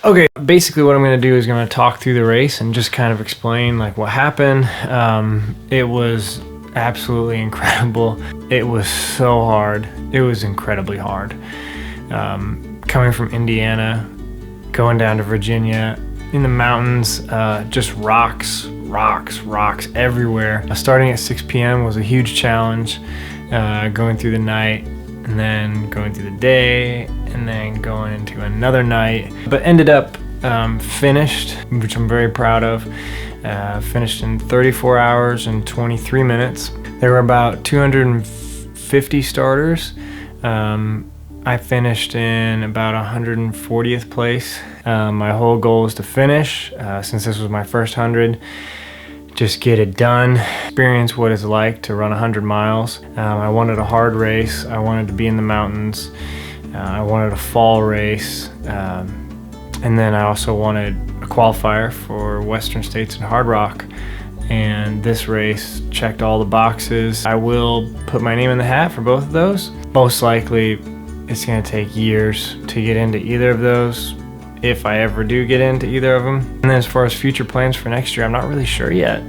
Okay, basically what I'm going to do is going to talk through the race and just kind of explain like what happened. It was absolutely incredible. It was so hard. It was incredibly hard. Coming from Indiana, going down to Virginia, in the mountains, just rocks everywhere. Starting at 6 p.m. was a huge challenge, going through the night, and then going through the day, and then going into another night, but ended up finished, which I'm very proud of. Finished in 34 hours and 23 minutes. There were about 250 starters. I finished in about 140th place. My whole goal was to finish, since this was my first 100. Just get it done, experience what it's like to run 100 miles. I wanted a hard race. I wanted to be in the mountains. I wanted a fall race. And then I also wanted a qualifier for Western States and Hard Rock. And this race checked all the boxes. I will put my name in the hat for both of those. Most likely, it's gonna take years to get into either of those, if I ever do get into either of them. And then as far as future plans for next year, I'm not really sure yet.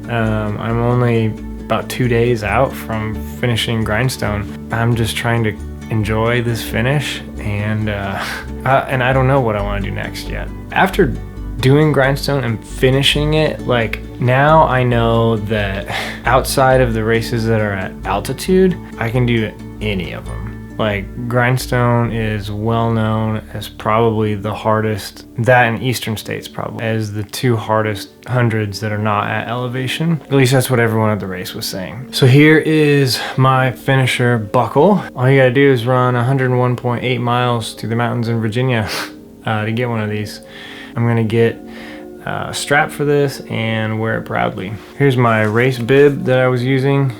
I'm only about 2 days out from finishing Grindstone. I'm just trying to enjoy this finish, and I don't know what I want to do next yet. After doing Grindstone and finishing it, like now I know that outside of the races that are at altitude, I can do any of them. Like Grindstone is well known as probably the hardest, that and Eastern States probably, as the two hardest hundreds that are not at elevation. At least that's what everyone at the race was saying. So here is my finisher buckle. All you gotta do is run 101.8 miles through the mountains in Virginia to get one of these. I'm gonna get a strap for this and wear it proudly. Here's my race bib that I was using.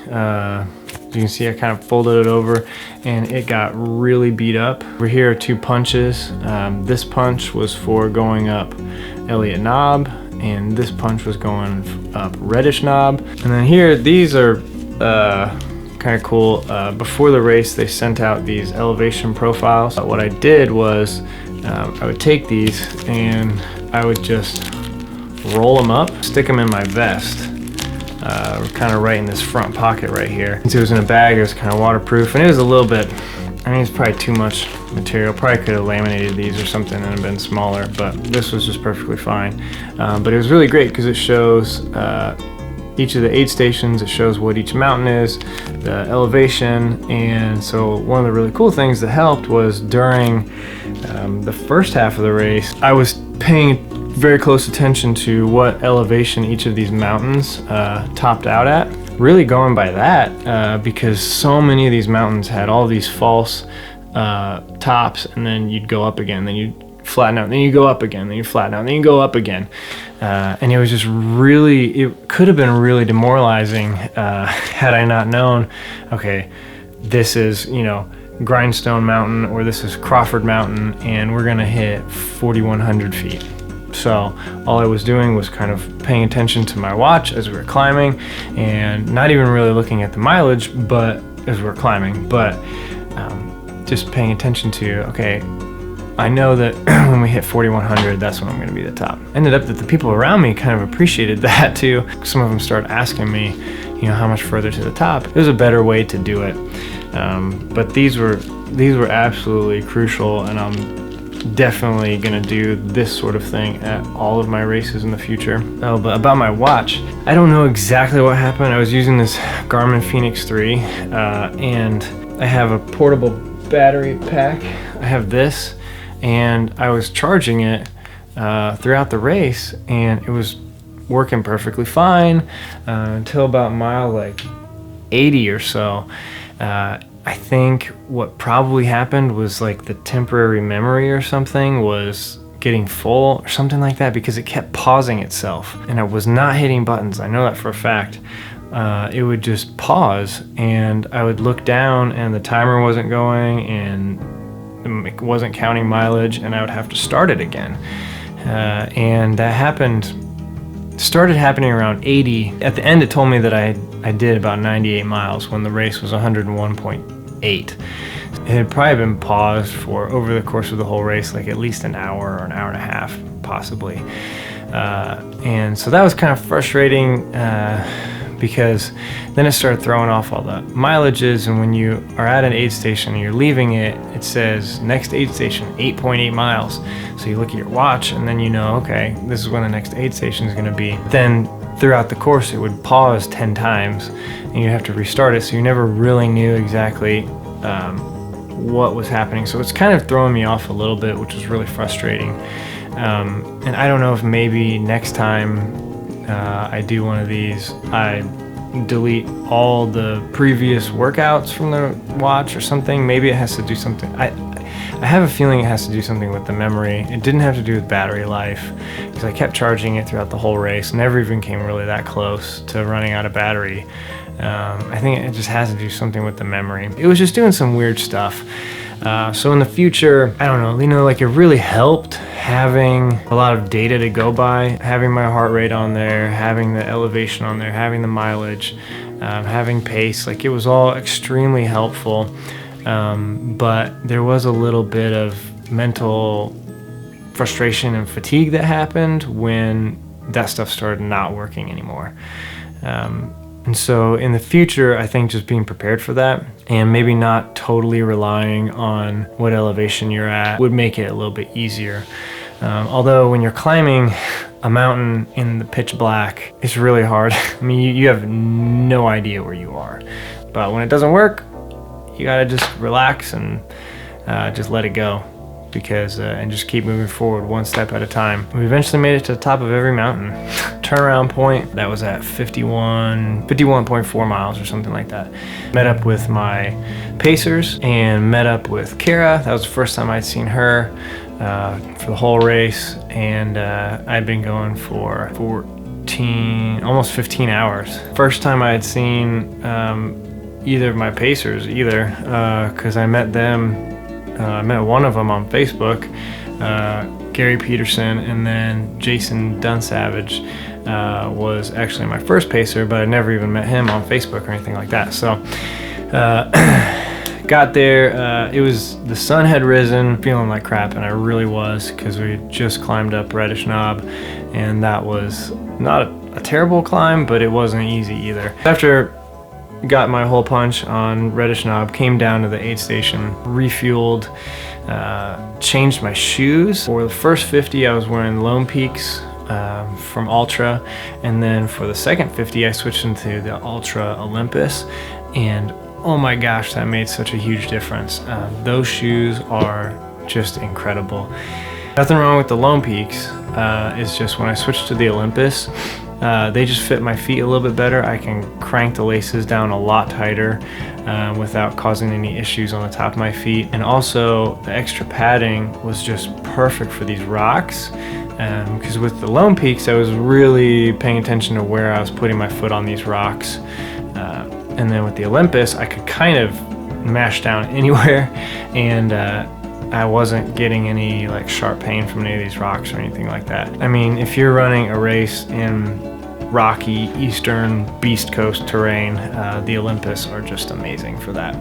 You can see I kind of folded it over and it got really beat up. Over here are 2 punches. This punch was for going up Elliott Knob, and this punch was going up Reddish Knob. And then here, these are kind of cool. Before the race, they sent out these elevation profiles. What I did was I would take these and I would just roll them up, stick them in my vest. Kind of right in this front pocket right here. Since it was in a bag, it was kind of waterproof, and it was a little bit, I mean, it's probably too much material. Probably could have laminated these or something and been smaller, but this was just perfectly fine. But it was really great because it shows each of the aid stations. It shows what each mountain is, the elevation, and so one of the really cool things that helped was during the first half of the race, I was paying very close attention to what elevation each of these mountains topped out at. Really going by that, because so many of these mountains had all these false tops, and then you'd go up again, then you'd flatten out, then you go up again, then you flatten out, then you go up again. And it was just really, it could have been really demoralizing had I not known, okay, this is, you know, Grindstone Mountain, or this is Crawford Mountain, and we're gonna hit 4,100 feet. So all I was doing was kind of paying attention to my watch as we were climbing, and not even really looking at the mileage, but as we were climbing, but just paying attention to, okay, I know that when we hit 4,100, that's when I'm going to be the top. Ended up that the people around me kind of appreciated that too. Some of them started asking me, you know, how much further to the top. There's a better way to do it, but these were absolutely crucial, and I'm definitely gonna do this sort of thing at all of my races in the future. Oh, but about my watch, I don't know exactly what happened. I was using this Garmin Fenix 3, and I have a portable battery pack. I have this, and I was charging it throughout the race, and it was working perfectly fine until about mile like 80 or so. I think what probably happened was like the temporary memory or something was getting full or something like that, because it kept pausing itself, and I was not hitting buttons. I know that for a fact. It would just pause, and I would look down and the timer wasn't going and it wasn't counting mileage, and I would have to start it again. And that started happening around 80. At the end, it told me that I did about 98 miles when the race was 101.8 8. It had probably been paused for over the course of the whole race, like at least an hour or an hour and a half, possibly. And so that was kind of frustrating because then it started throwing off all the mileages, and when you are at an aid station and you're leaving it, it says next aid station 8.8 miles. So you look at your watch and then you know, okay, this is when the next aid station is going to be. Then throughout the course it would pause 10 times and you have to restart it, so you never really knew exactly what was happening. So it's kind of throwing me off a little bit, which was really frustrating. And I don't know if maybe next time I do one of these, I delete all the previous workouts from the watch or something. Maybe it has to do something. I have a feeling it has to do something with the memory. It didn't have to do with battery life, because I kept charging it throughout the whole race. Never even came really that close to running out of battery. I think it just has to do something with the memory. It was just doing some weird stuff. So in the future, I don't know, like it really helped having a lot of data to go by, having my heart rate on there, having the elevation on there, having the mileage, having pace. Like, it was all extremely helpful. But there was a little bit of mental frustration and fatigue that happened when that stuff started not working anymore. And so in the future, I think just being prepared for that and maybe not totally relying on what elevation you're at would make it a little bit easier. Although when you're climbing a mountain in the pitch black, it's really hard. I mean, you have no idea where you are. But when it doesn't work, you gotta just relax and just let it go. And just keep moving forward one step at a time. We eventually made it to the top of every mountain. Turnaround point, that was at 51.4 miles or something like that. Met up with my pacers and met up with Kara. That was the first time I'd seen her for the whole race, and I'd been going for almost 15 hours. First time I had seen either of my pacers because I met them. I met one of them on Facebook, Gary Peterson, and then Jason Dunsavage was actually my first pacer, but I never even met him on Facebook or anything like that. So got there, the sun had risen, feeling like crap, and I really was, because we had just climbed up Reddish Knob, and that was not a terrible climb, but it wasn't easy either. After got my whole punch on Reddish Knob, came down to the aid station, refueled, changed my shoes. For the first 50, I was wearing Lone Peaks from Ultra, and then for the second 50, I switched into the Ultra Olympus, and oh my gosh, that made such a huge difference. Those shoes are just incredible. Nothing wrong with the Lone Peaks, it's just when I switched to the Olympus, they just fit my feet a little bit better. I can crank the laces down a lot tighter without causing any issues on the top of my feet. And also the extra padding was just perfect for these rocks, because with the Lone Peaks, I was really paying attention to where I was putting my foot on these rocks. And then with the Olympus, I could kind of mash down anywhere, and I wasn't getting any like sharp pain from any of these rocks or anything like that. I mean, if you're running a race in rocky eastern beast coast terrain, the Olympus are just amazing for that.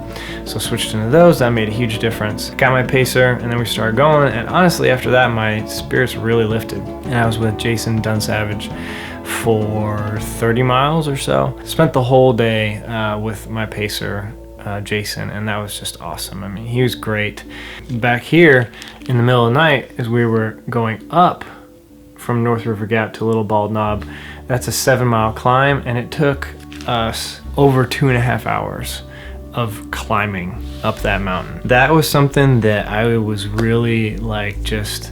So switched into those, that made a huge difference. Got my pacer, and then we started going, and honestly after that my spirits really lifted. And I was with Jason Dunsavage for 30 miles or so. Spent the whole day with my pacer, Jason, and that was just awesome. I mean, he was great. Back here in the middle of the night, as we were going up from North River Gap to Little Bald Knob, that's a 7-mile climb, and it took us over 2.5 hours of climbing up that mountain. That was something that I was really like just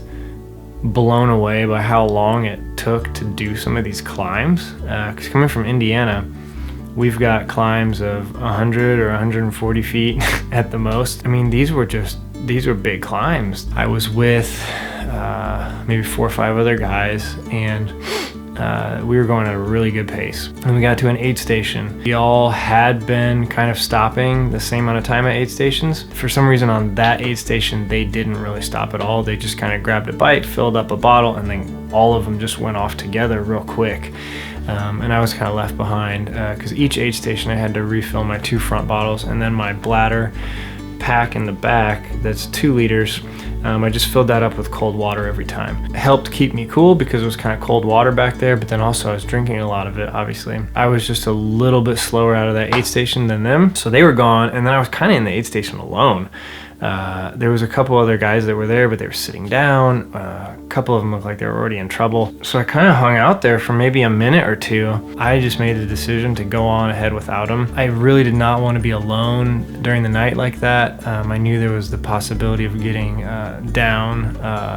blown away by how long it took to do some of these climbs, because coming from Indiana, we've got climbs of 100 or 140 feet at the most. I mean, these were big climbs. I was with maybe 4 or 5 other guys, and we were going at a really good pace. And we got to an aid station. We all had been kind of stopping the same amount of time at aid stations. For some reason on that aid station, they didn't really stop at all. They just kind of grabbed a bite, filled up a bottle, and then all of them just went off together real quick. and I was kind of left behind because each aid station I had to refill my 2 front bottles, and then my bladder pack in the back that's 2 liters. I just filled that up with cold water every time. It helped keep me cool because it was kind of cold water back there, but then also I was drinking a lot of it, obviously. I was just a little bit slower out of that aid station than them, so they were gone, and then I was kind of in the aid station alone. There was a couple other guys that were there, but they were sitting down. A couple of them looked like they were already in trouble. So I kind of hung out there for maybe a minute or 2. I just made the decision to go on ahead without them. I really did not want to be alone during the night like that. I knew there was the possibility of getting down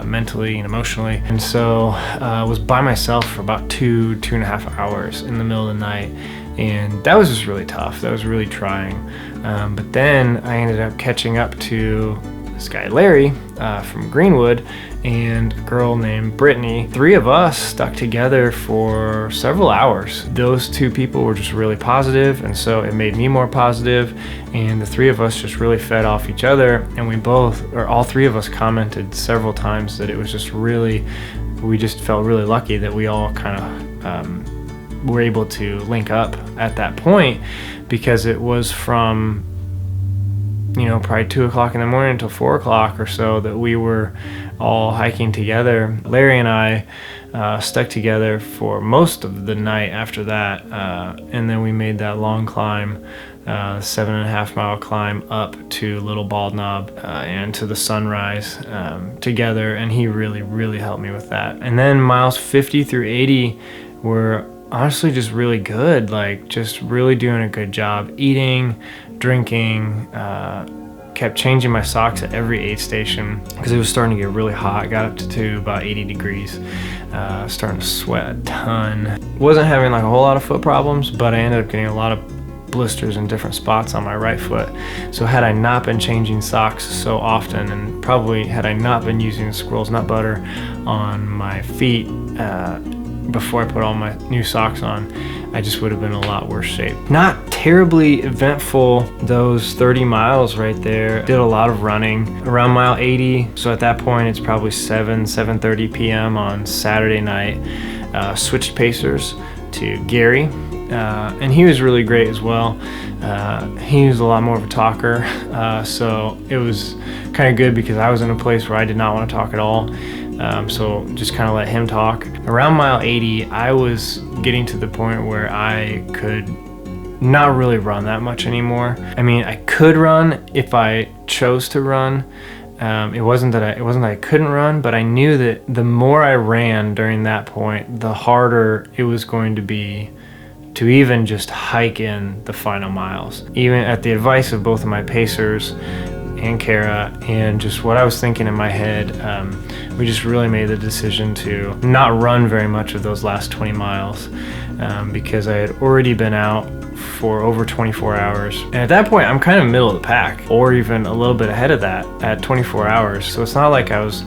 mentally and emotionally. And so I was by myself for about 2.5 hours in the middle of the night. And that was just really tough. That was really trying. But then I ended up catching up to this guy, Larry, from Greenwood, and a girl named Brittany. 3 of us stuck together for several hours. Those 2 people were just really positive, and so it made me more positive, and the 3 of us just really fed off each other, and all 3 of us commented several times that it was just really, we just felt really lucky that we all kind of were able to link up at that point, because it was from, you know, probably 2 o'clock in the morning until 4 o'clock or so that we were all hiking together. Larry and I stuck together for most of the night after that, and then we made that long climb, 7.5 mile climb up to Little Bald Knob and to the sunrise together, and he really helped me with that. And then miles 50 through 80 were honestly just really good, like just really doing a good job eating, drinking, kept changing my socks at every aid station because it was starting to get really hot. I got up to about 80 degrees, starting to sweat a ton. Wasn't having like a whole lot of foot problems, but I ended up getting a lot of blisters in different spots on my right foot. So had I not been changing socks so often, and probably had I not been using squirrel's nut butter on my feet before I put all my new socks on, I just would have been in a lot worse shape. Not terribly eventful, those 30 miles right there. Did a lot of running around mile 80. So at that point, it's probably 7:30 p.m. on Saturday night. Switched pacers to Gary, and he was really great as well. He was a lot more of a talker, so it was kind of good because I was in a place where I did not want to talk at all. So just kind of let him talk. Around mile 80, I was getting to the point where I could not really run that much anymore. I mean, I could run if I chose to run. It wasn't that I couldn't run, but I knew that the more I ran during that point, the harder it was going to be to even just hike in the final miles. Even at the advice of both of my pacers and Kara, and just what I was thinking in my head, we just really made the decision to not run very much of those last 20 miles because I had already been out for over 24 hours. And at that point, I'm kind of middle of the pack, or even a little bit ahead of that at 24 hours. So it's not like I was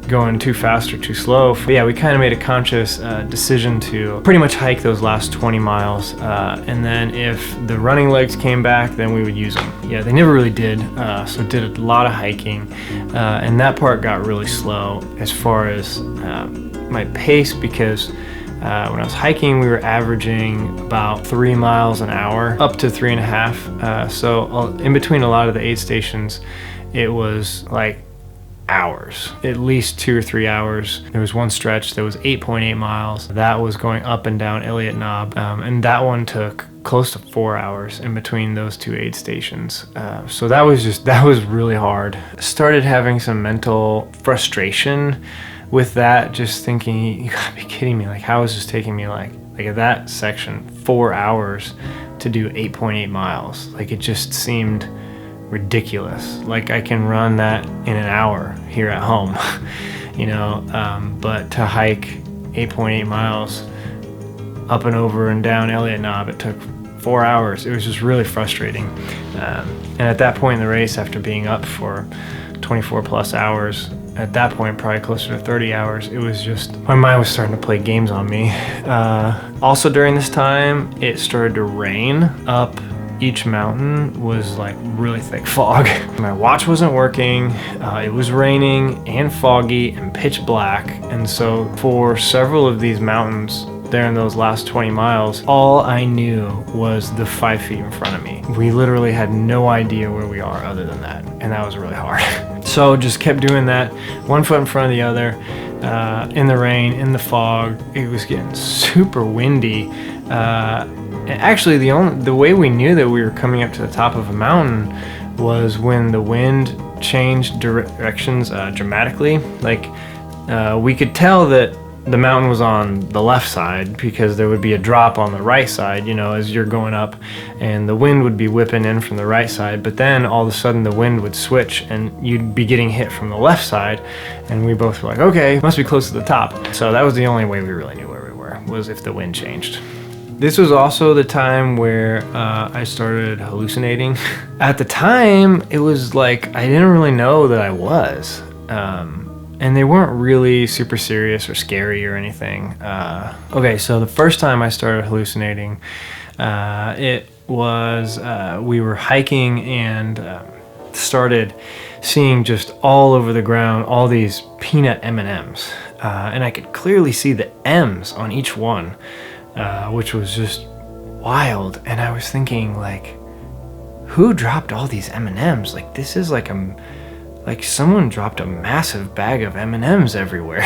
going too fast or too slow. But yeah, we kind of made a conscious decision to pretty much hike those last 20 miles. And then if the running legs came back, then we would use them. Yeah, they never really did. So did a lot of hiking. And that part got really slow as far as my pace, because when I was hiking, we were averaging about 3 miles an hour, up to 3.5. So in between a lot of the aid stations, it was like hours, at least 2 or 3 hours. There was one stretch that was 8.8 miles. That was going up and down Elliott Knob, and that one took close to 4 hours in between those 2 aid stations. So that was really hard. Started having some mental frustration with that, just thinking, you gotta be kidding me, like how is this taking me like at that section 4 hours to do 8.8 miles? Like it just seemed ridiculous. Like I can run that in an hour here at home, you know, but to hike 8.8 miles up and over and down Elliott Knob, it took 4 hours. It was just really frustrating. And at that point in the race, after being up for 24 plus hours, at that point probably closer to 30 hours, it was just, my mind was starting to play games on me. Also during this time, it started to rain up each mountain. Was like really thick fog. My watch wasn't working, it was raining and foggy and pitch black, and so for several of these mountains there in those last 20 miles, all I knew was the 5 feet in front of me. We literally had no idea where we are other than that, and that was really hard. So just kept doing that, one foot in front of the other, in the rain, in the fog. It was getting super windy. And actually, the way we knew that we were coming up to the top of a mountain was when the wind changed directions dramatically. Like, we could tell that the mountain was on the left side because there would be a drop on the right side, you know, as you're going up, and the wind would be whipping in from the right side, but then all of a sudden the wind would switch and you'd be getting hit from the left side, and we both were like, okay, must be close to the top. So that was the only way we really knew where we were, was if the wind changed. This was also the time where I started hallucinating. At the time, it was like I didn't really know that I was. And they weren't really super serious or scary or anything. Okay, so the first time I started hallucinating, it was we were hiking and started seeing just all over the ground all these peanut M&Ms. And I could clearly see the M's on each one, which was just wild. And I was thinking, like, who dropped all these M&Ms? Like, this is like someone dropped a massive bag of M&Ms everywhere.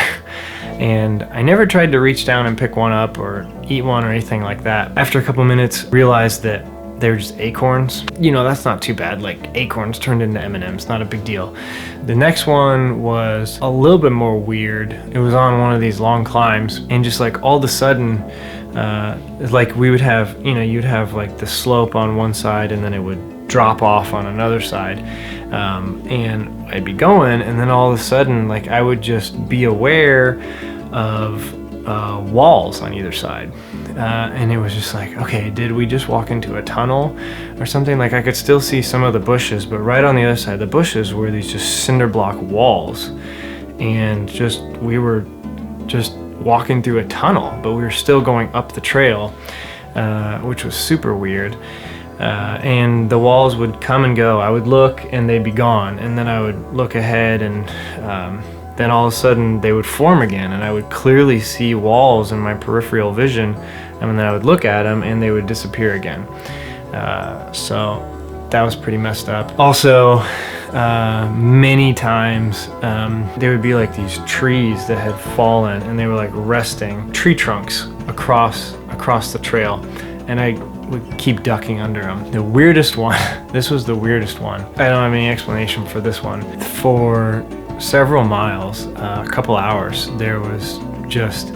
And I never tried to reach down and pick one up or eat one or anything like that. After a couple minutes, realized that they're just acorns. You know, that's not too bad. Like, acorns turned into M&Ms, not a big deal. The next one was a little bit more weird. It was on one of these long climbs, and just like all of a sudden, like we would have, you know, you'd have like the slope on one side and then it would drop off on another side. And I'd be going, and then all of a sudden, like, I would just be aware of walls on either side. And it was just like, okay, did we just walk into a tunnel or something? Like, I could still see some of the bushes, but right on the other side of the bushes were these just cinder block walls. And just, we were just walking through a tunnel, but we were still going up the trail, which was super weird. And the walls would come and go. I would look and they'd be gone, and then I would look ahead, and then all of a sudden they would form again, and I would clearly see walls in my peripheral vision, and then I would look at them and they would disappear again. So that was pretty messed up. Also, many times there would be like these trees that had fallen, and they were like resting, tree trunks across the trail, and I would keep ducking under them. The weirdest one, this was the weirdest one. I don't have any explanation for this one. For several miles, a couple hours, there was just,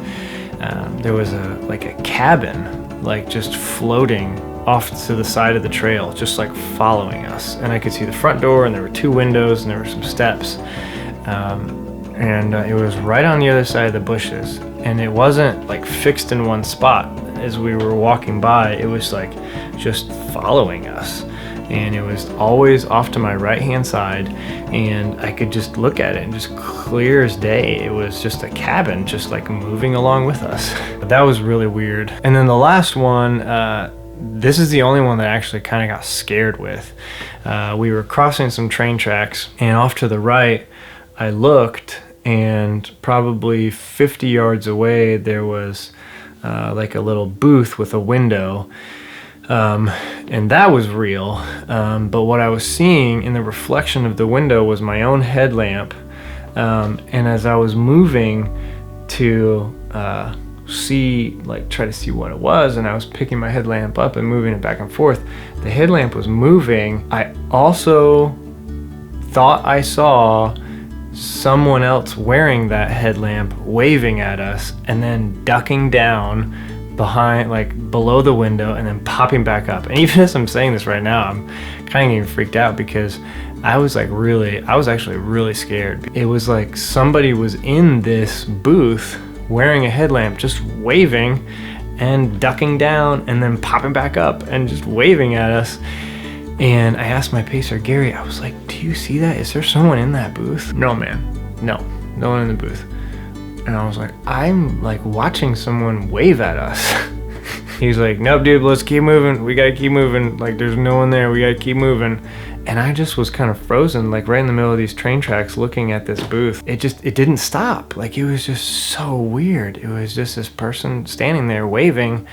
there was a cabin, like just floating off to the side of the trail, just like following us. And I could see the front door, and there were 2 windows, and there were some steps. And it was right on the other side of the bushes. And it wasn't like fixed in one spot. As we were walking by, it was like just following us, and it was always off to my right hand side, and I could just look at it, and just clear as day, it was just a cabin just like moving along with us. That was really weird. And then the last one, this is the only one that I actually kind of got scared with. We were crossing some train tracks, and off to the right I looked, and probably 50 yards away there was like a little booth with a window, and that was real, but what I was seeing in the reflection of the window was my own headlamp, and as I was moving to try to see what it was, and I was picking my headlamp up and moving it back and forth, the headlamp was moving. I also thought I saw someone else wearing that headlamp waving at us, and then ducking down behind, like below the window, and then popping back up. And even as I'm saying this right now, I'm kind of getting freaked out, because I was actually really scared. It was like somebody was in this booth wearing a headlamp, just waving and ducking down and then popping back up and just waving at us. And I asked my pacer, Gary, I was like, do you see that? Is there someone in that booth? No, man. No one in the booth. And I was like, I'm like watching someone wave at us. He was like, nope, dude, let's keep moving. We gotta keep moving. Like, there's no one there. We gotta keep moving. And I just was kind of frozen, like right in the middle of these train tracks looking at this booth. It didn't stop. Like, it was just so weird. It was just this person standing there waving,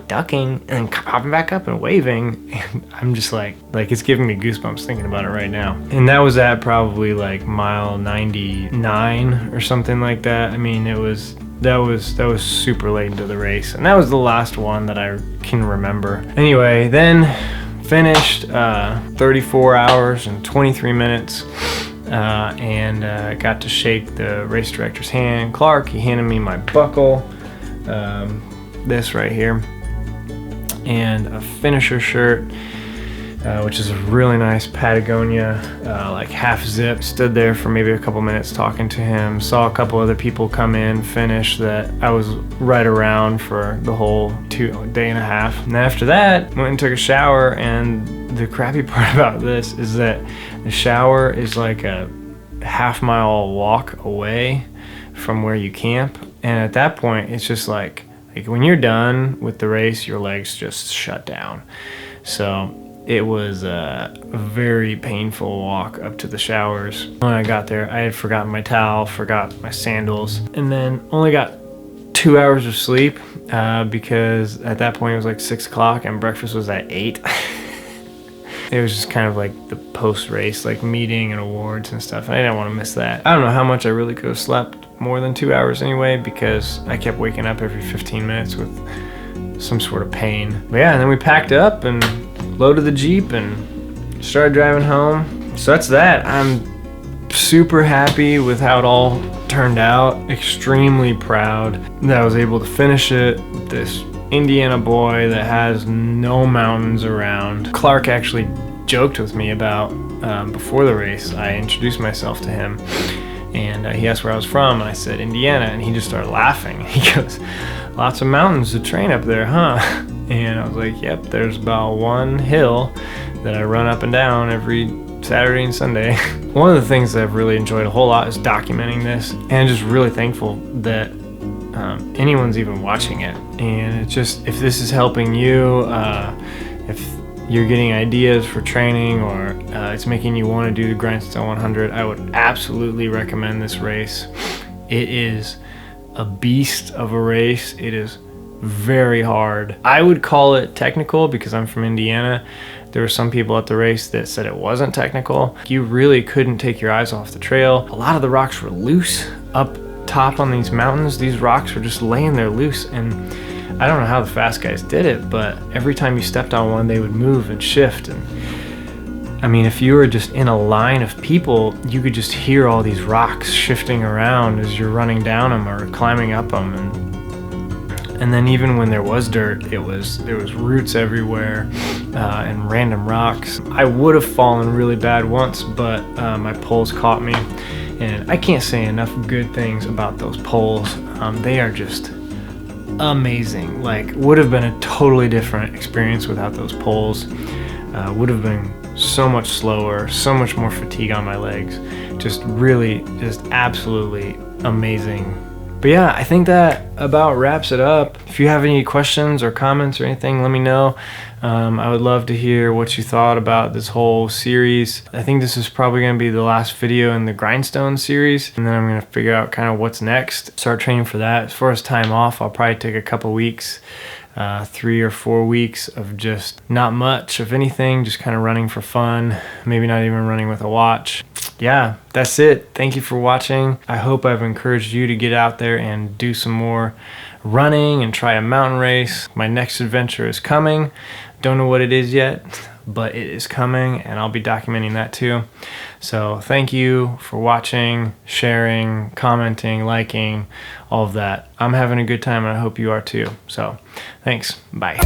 ducking, and popping back up and waving. And I'm just like it's giving me goosebumps thinking about it right now. And that was at probably like mile 99 or something like that. I mean, that was super late into the race. And that was the last one that I can remember. Anyway, then finished 34 hours and 23 minutes and got to shake the race director's hand, Clark. He handed me my buckle, this right here, and a finisher shirt, which is a really nice Patagonia, like half zip. Stood there for maybe a couple minutes talking to him. Saw a couple other people come in, finish, that I was right around for the whole day and a half. And after that, went and took a shower. And the crappy part about this is that the shower is like a half-mile walk away from where you camp. And at that point, it's just like when you're done with the race, your legs just shut down. So it was a very painful walk up to the showers. When I got there, I had forgotten my towel, forgot my sandals, and then only got 2 hours of sleep because at that point it was like 6 o'clock and breakfast was at 8. It was just kind of like the post-race like meeting and awards and stuff. I didn't want to miss that. I don't know how much I really could have slept more than 2 hours anyway, because I kept waking up every 15 minutes with some sort of pain. But yeah, and then we packed up and loaded the Jeep and started driving home. So that's that. I'm super happy with how it all turned out. Extremely proud that I was able to finish it with this Indiana boy that has no mountains around. Clark actually joked with me about before the race. I introduced myself to him and he asked where I was from, and I said Indiana, and he just started laughing. He goes, "Lots of mountains to train up there, huh?" And I was like, "Yep, there's about one hill that I run up and down every Saturday and Sunday." One of the things that I've really enjoyed a whole lot is documenting this, and just really thankful that anyone's even watching it. And it's just, if this is helping you, if you're getting ideas for training, or it's making you want to do the Grindstone 100, I would absolutely recommend this race. It is a beast of a race. It is very hard. I would call it technical because I'm from Indiana. There were some people at the race that said it wasn't technical. You really couldn't take your eyes off the trail. A lot of the rocks were loose up top on these mountains. These rocks were just laying there loose, and I don't know how the fast guys did it, but every time you stepped on one, they would move and shift. And I mean, if you were just in a line of people, you could just hear all these rocks shifting around as you're running down them or climbing up them. And then even when there was dirt, there was roots everywhere and random rocks. I would have fallen really bad once, but my poles caught me. And I can't say enough good things about those poles. They are just amazing. Like, would have been a totally different experience without those poles. Would have been so much slower, so much more fatigue on my legs. Just really, just absolutely amazing. But yeah, I think that about wraps it up. If you have any questions or comments or anything, let me know. I would love to hear what you thought about this whole series. I think this is probably going to be the last video in the Grindstone series, and then I'm going to figure out kind of what's next. Start training for that. As far as time off, I'll probably take a couple weeks, 3 or 4 weeks of just not much of anything, just kind of running for fun, maybe not even running with a watch. Yeah, that's it. Thank you for watching. I hope I've encouraged you to get out there and do some more running and try a mountain race. My next adventure is coming. Don't know what it is yet, but it is coming, and I'll be documenting that too. So thank you for watching, sharing, commenting, liking, all of that. I'm having a good time, and I hope you are too. So thanks. Bye.